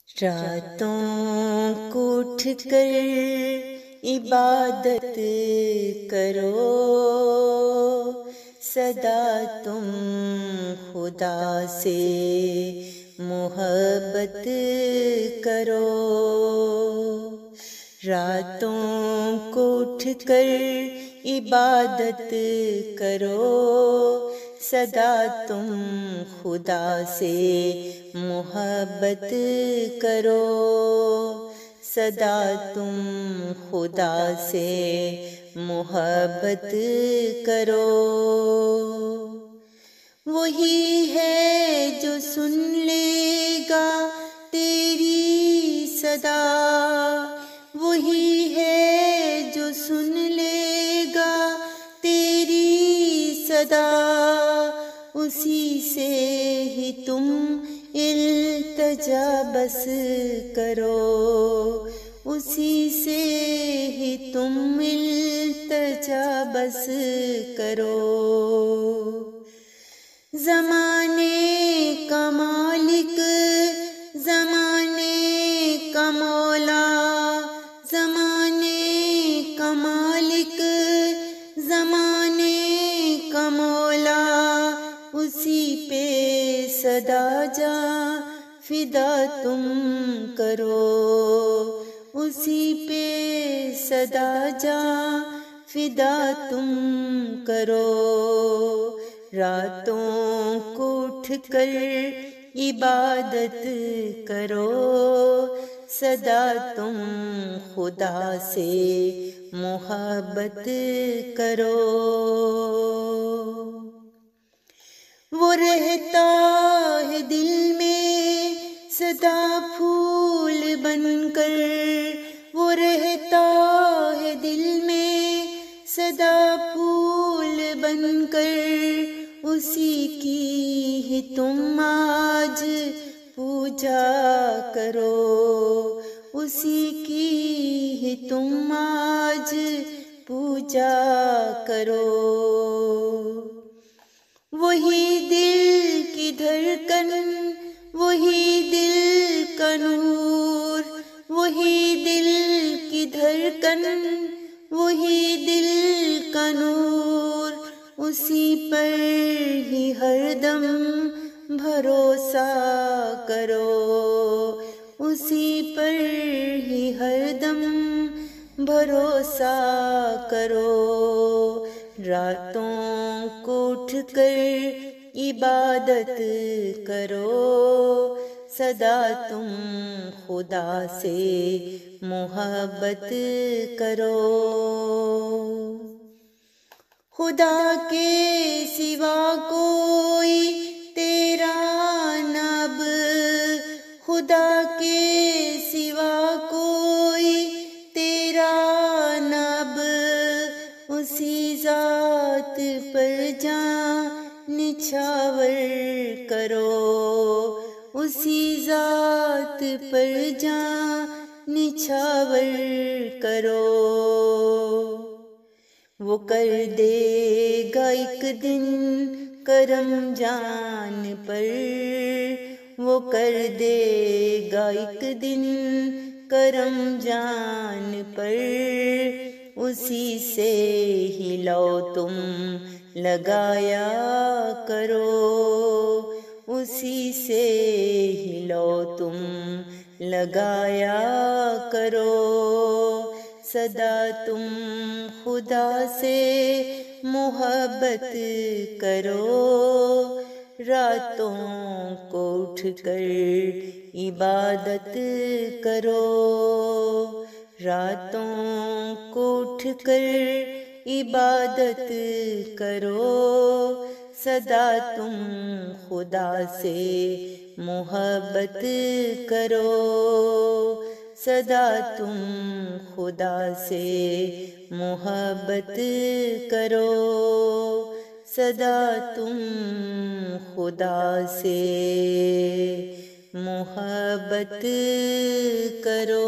راتوں کو اٹھ کر عبادت کرو، سدا تم خدا سے محبت کرو۔ راتوں کو اٹھ کر عبادت کرو، سدا تم خدا سے محبت کرو، سدا تم خدا سے محبت کرو۔ وہی ہے جو سن لے گا تیری صدا، وہی ہے جو سن لے گا تیری صدا، اسی سے ہی تم التجا بس کرو، اسی سے ہی تم التجا بس کرو۔ زمانے کا مالک، زمانے کا مولا، زمانے کا مالک، زمانے کا مولا، اسی پہ سدا جاں فدا تم کرو، اسی پہ سدا جاں فدا تم کرو۔ راتوں کو اٹھ کر عبادت کرو، سدا تم خدا سے محبت کرو۔ وہ رہتا ہے دل میں سدا پھول بن کر، وہ رہتا ہے دل میں سدا پھول بن کر، اسی کی ہی تم آج پوجا کرو، اسی کی ہی تم آج پوجا کرو۔ وہی دل کی دھڑکن، وہی دل کا نور، وہی دل کی دھڑکن، وہی دل کا نور، اسی پر ہی ہر دم بھروسہ کرو، اسی پر ہی ہر دم بھروسہ کرو۔ راتوں کو اٹھ کر عبادت کرو، سدا تم خدا سے محبت کرو۔ خدا کے سوا کوئی تیرا نہ اب، خدا کے سوا کوئی تیرا نہ اب، اسی ذات پر جاں نچھاور کرو، اسی ذات پر جاں نچھاور کرو۔ وہ کر دے گا ایک دن کرم جان پر، وہ کر دے گا ایک دن کرم جان پر، اسی سے ہی لو تم لگایا کرو، اسی سے ہی لو تم لگایا کرو۔ سدا تم خدا سے محبت کرو، راتوں کو اٹھ کر عبادت کرو، راتوں کو اٹھ کر عبادت کرو، سدا تم خدا سے محبت کرو، سدا تم خدا سے محبت کرو، سدا تم خدا سے محبت کرو۔